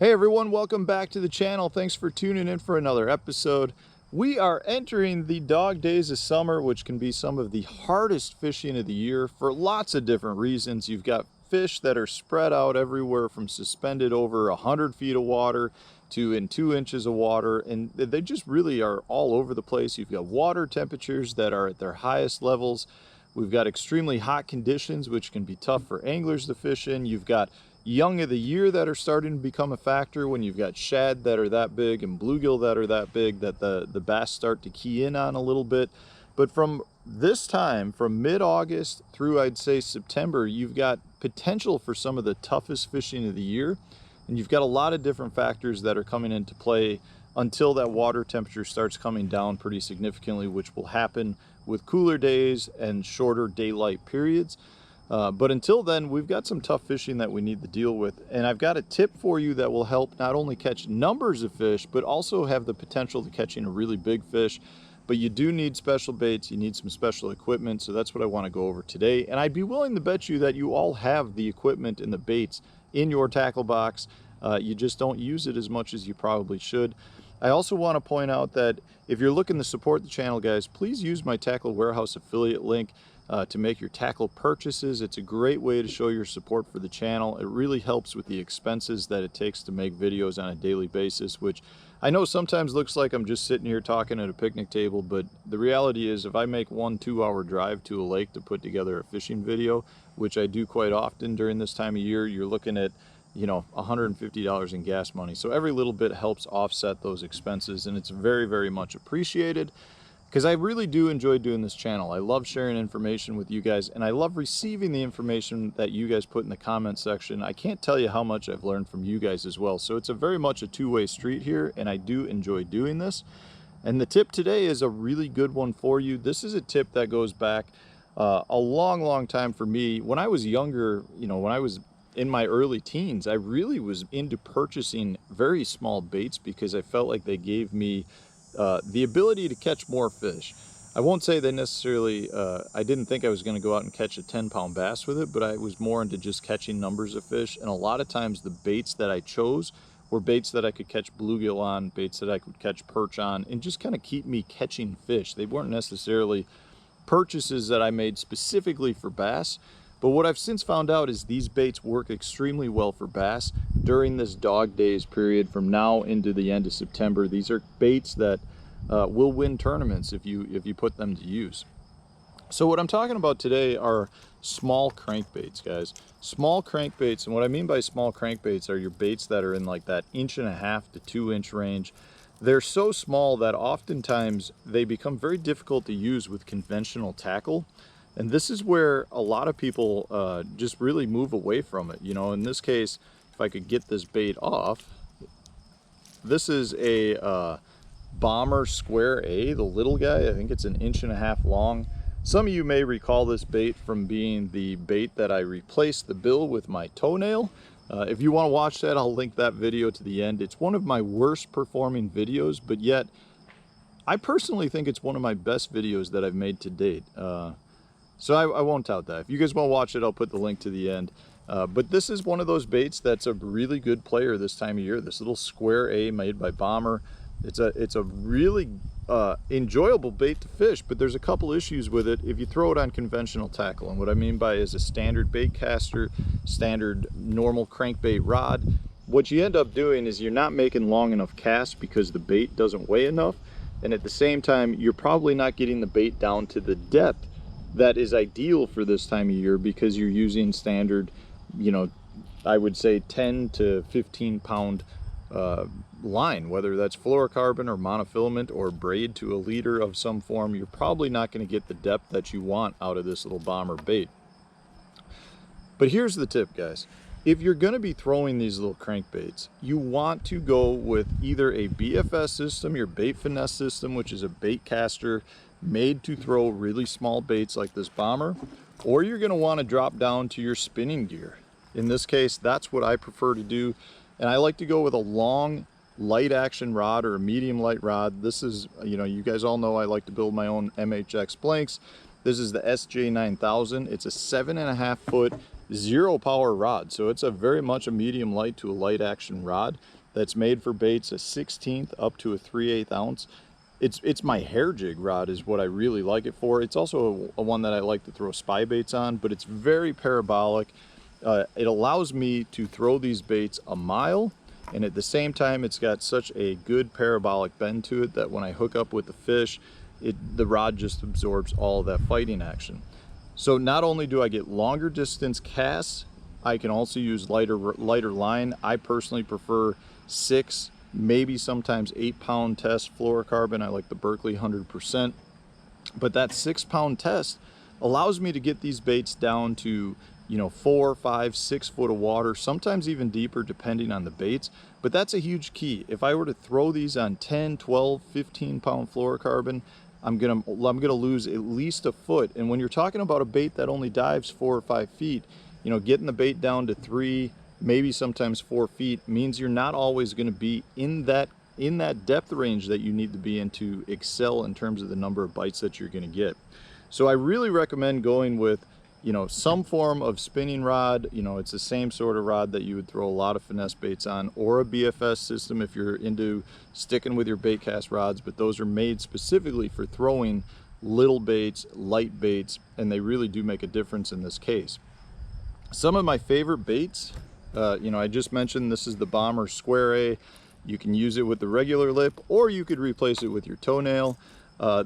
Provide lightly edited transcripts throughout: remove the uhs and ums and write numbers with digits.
Hey everyone, welcome back to the channel. Thanks for tuning in for another episode. We are entering the dog days of summer, which can be some of the hardest fishing of the year for lots of different reasons. You've got fish that are spread out everywhere from suspended over 100 feet of water to in 2 inches of water, and they just really are all over the place. You've got water temperatures that are at their highest levels. We've got extremely hot conditions, which can be tough for anglers to fish in. You've got young of the year that are starting to become a factor when you've got shad that are that big and bluegill that are that big that the bass start to key in on a little bit. But from this time, from mid-August through I'd say September, you've got potential for some of the toughest fishing of the year, and you've got a lot of different factors that are coming into play until that water temperature starts coming down pretty significantly, which will happen with cooler days and shorter daylight periods. But until then, we've got some tough fishing that we need to deal with. And I've got a tip for you that will help not only catch numbers of fish, but also have the potential to catching a really big fish. But you do need special baits, you need some special equipment, so that's what I want to go over today. And I'd be willing to bet you that you all have the equipment and the baits in your tackle box. You just don't use it as much as you probably should. I also want to point out that if you're looking to support the channel, guys, please use my Tackle Warehouse affiliate link to make your tackle purchases. It's a great way to show your support for the channel. It really helps with the expenses that it takes to make videos on a daily basis, which I know sometimes looks like I'm just sitting here talking at a picnic table, but the reality is if I make 1-2 hour drive to a lake to put together a fishing video, which I do quite often during this time of year, you're looking at, you know, $150 in gas money. So every little bit helps offset those expenses, and it's very, very much appreciated because I really do enjoy doing this channel. I love sharing information with you guys, and I love receiving the information that you guys put in the comment section. I can't tell you how much I've learned from you guys as well. So it's a very much a two-way street here, and I do enjoy doing this. And the tip today is a really good one for you. This is a tip that goes back a long time for me. When I was younger, you know, when I was in my early teens, I really was into purchasing very small baits because I felt like they gave me the ability to catch more fish. I won't say they necessarily, I didn't think I was going to go out and catch a 10-pound bass with it, but I was more into just catching numbers of fish. And a lot of times the baits that I chose were baits that I could catch bluegill on, baits that I could catch perch on, and just kind of keep me catching fish. They weren't necessarily purchases that I made specifically for bass. But what I've since found out is these baits work extremely well for bass during this dog days period from now into the end of September. These are baits that will win tournaments if you put them to use. So what I'm talking about today are small crankbaits, guys. Small crankbaits, and what I mean by small crankbaits are your baits that are in like that 1.5 to 2 inch range. They're so small that oftentimes they become very difficult to use with conventional tackle. And this is where a lot of people just really move away from it. You know, in this case, if I could get this bait off, this is a Bomber Square A, the little guy. I think it's 1.5 inches long. Some of you may recall this bait from being the bait that I replaced the bill with my toenail. If you want to watch that, I'll link that video to the end. It's one of my worst performing videos, but yet I personally think it's one of my best videos that I've made to date. So I won't tout that. If you guys want to watch it, I'll put the link to the end. But this is one of those baits that's a really good player this time of year. This little Square A made by Bomber. It's a really enjoyable bait to fish, but there's a couple issues with it if you throw it on conventional tackle. And what I mean by is a standard bait caster, standard normal crankbait rod. What you end up doing is you're not making long enough casts because the bait doesn't weigh enough. And at the same time, you're probably not getting the bait down to the depth that is ideal for this time of year because you're using standard, you know, I would say 10 to 15 pound line, whether that's fluorocarbon or monofilament or braid to a leader of some form. You're probably not going to get the depth that you want out of this little Bomber bait. But here's the tip, guys. If you're going to be throwing these little crankbaits, you want to go with either a BFS system, your bait finesse system, which is a bait caster made to throw really small baits like this Bomber, or you're going to want to drop down to your spinning gear. In this case, that's what I prefer to do, and I like to go with a long light action rod or a medium light rod. This is, you know, you guys all know I like to build my own MHX blanks. This is the SJ9000. It's a 7.5 foot zero power rod. So it's a very much a medium light to a light action rod that's made for baits a 1/16 up to a 3/8 ounce. It's my hair jig rod is what I really like it for. It's also a one that I like to throw spy baits on, but it's very parabolic. It allows me to throw these baits a mile, and at the same time it's got such a good parabolic bend to it that when I hook up with the fish, the rod just absorbs all of that fighting action. So not only do I get longer distance casts, I can also use lighter line. I personally prefer 6, maybe sometimes 8-pound test fluorocarbon. I like the Berkley 100%. But that 6-pound test allows me to get these baits down to, you know, 4, 5, 6 foot of water, sometimes even deeper depending on the baits. But that's a huge key. If I were to throw these on 10, 12, 15-pound fluorocarbon, I'm gonna lose at least a foot. And when you're talking about a bait that only dives 4 or 5 feet, you know, getting the bait down to 3, maybe sometimes 4 feet means you're not always going to be in that depth range that you need to be in to excel in terms of the number of bites that you're going to get. So I really recommend going with, you know, some form of spinning rod. You know, it's the same sort of rod that you would throw a lot of finesse baits on, or a BFS system if you're into sticking with your bait cast rods, but those are made specifically for throwing little baits, light baits, and they really do make a difference in this case. Some of my favorite baits, you know, I just mentioned this is the Bomber Square A. You can use it with the regular lip, or you could replace it with your toenail.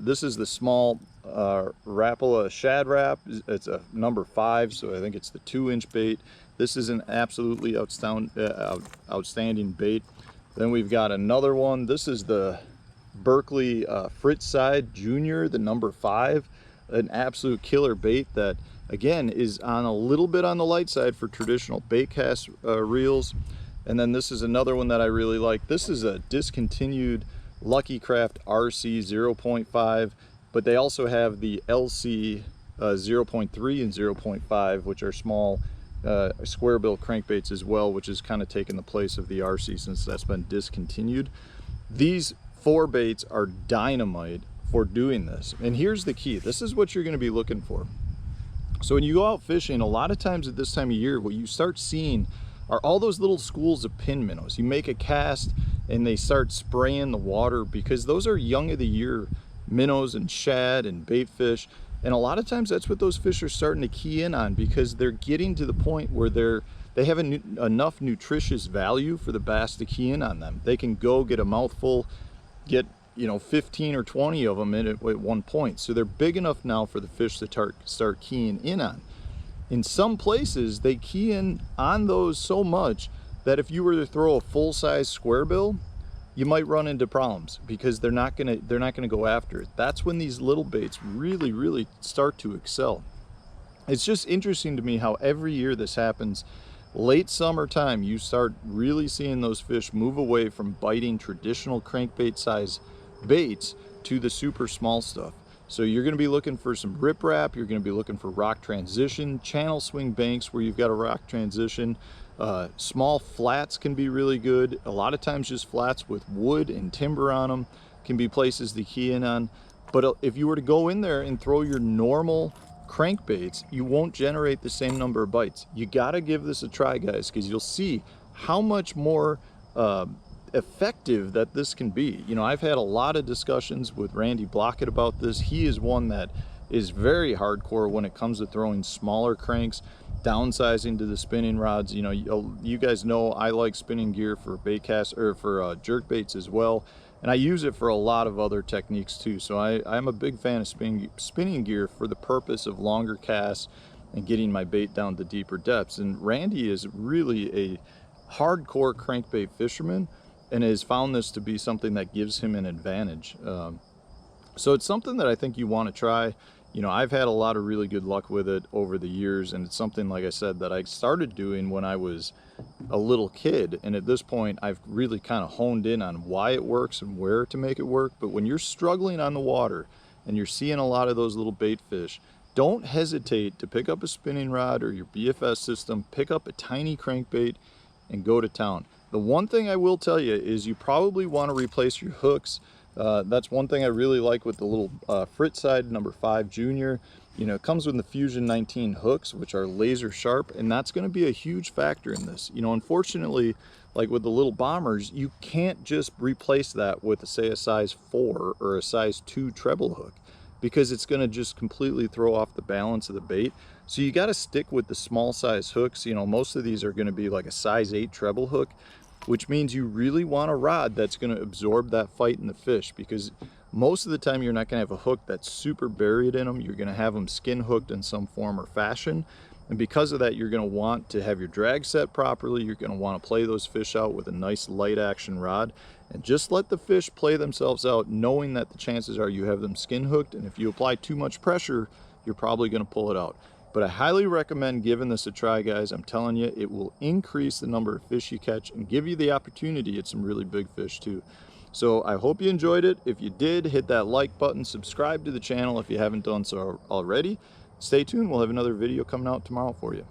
This is the small Rapala Shad Wrap. It's a number 5, so I think it's the 2-inch bait. This is an absolutely outstanding bait. Then we've got another one. This is the Berkley Fritz Side Junior, the number 5, an absolute killer bait that, again, is on a little bit on the light side for traditional bait cast reels. And then this is another one that I really like. This is a discontinued Lucky Craft RC 0.5, but they also have the LC 0.3 and 0.5, which are small square bill crankbaits as well, which is kind of taken the place of the RC since that's been discontinued. These 4 baits are dynamite for doing this. And here's the key. This is what you're going to be looking for. So when you go out fishing, a lot of times at this time of year, what you start seeing are all those little schools of pin minnows. You make a cast and they start spraying the water because those are young of the year minnows and shad and bait fish. And a lot of times that's what those fish are starting to key in on, because they're getting to the point where they have enough nutritious value for the bass to key in on them. They can go get a mouthful, get, you know, 15 or 20 of them in at one point. So they're big enough now for the fish to start keying in on. In some places, they key in on those so much that if you were to throw a full-size square bill, you might run into problems because they're not gonna go after it. That's when these little baits really start to excel. It's just interesting to me how every year this happens. Late summertime, you start really seeing those fish move away from biting traditional crankbait size baits to the super small stuff. So you're going to be looking for some riprap, you're going to be looking for rock transition, channel swing banks where you've got a rock transition. Small flats can be really good. A lot of times just flats with wood and timber on them can be places to key in on. But if you were to go in there and throw your normal crankbaits, you won't generate the same number of bites. You got to give this a try, guys, because you'll see how much more effective that this can be. You know, I've had a lot of discussions with Randy Blockett about this. He is one that is very hardcore when it comes to throwing smaller cranks, downsizing to the spinning rods. You know, you guys know I like spinning gear for bait cast or for jerk baits as well, and I use it for a lot of other techniques too. So I'm a big fan of spinning gear for the purpose of longer casts and getting my bait down to deeper depths. And Randy is really a hardcore crankbait fisherman and has found this to be something that gives him an advantage. So it's something that I think you want to try. You know, I've had a lot of really good luck with it over the years, and it's something, like I said, that I started doing when I was a little kid, and at this point I've really kind of honed in on why it works and where to make it work. But when you're struggling on the water and you're seeing a lot of those little bait fish, don't hesitate to pick up a spinning rod or your BFS system, pick up a tiny crankbait and go to town. The one thing I will tell you is you probably want to replace your hooks. That's one thing I really like with the little Fritz Side number 5 Junior. You know, it comes with the Fusion 19 hooks, which are laser sharp, and that's going to be a huge factor in this. You know, unfortunately, like with the little bombers, you can't just replace that with, say, a size 4 or a size 2 treble hook, because it's going to just completely throw off the balance of the bait. So you got to stick with the small size hooks. You know, most of these are going to be like a size 8 treble hook, which means you really want a rod that's going to absorb that fight in the fish, because most of the time you're not going to have a hook that's super buried in them. You're going to have them skin hooked in some form or fashion. And because of that, you're going to want to have your drag set properly. You're going to want to play those fish out with a nice light action rod, and just let the fish play themselves out, knowing that the chances are you have them skin hooked, and if you apply too much pressure, you're probably going to pull it out. But I highly recommend giving this a try, guys. I'm telling you, it will increase the number of fish you catch and give you the opportunity at some really big fish too. So I hope you enjoyed it. If you did, hit that like button, subscribe to the channel if you haven't done so already. Stay tuned, we'll have another video coming out tomorrow for you.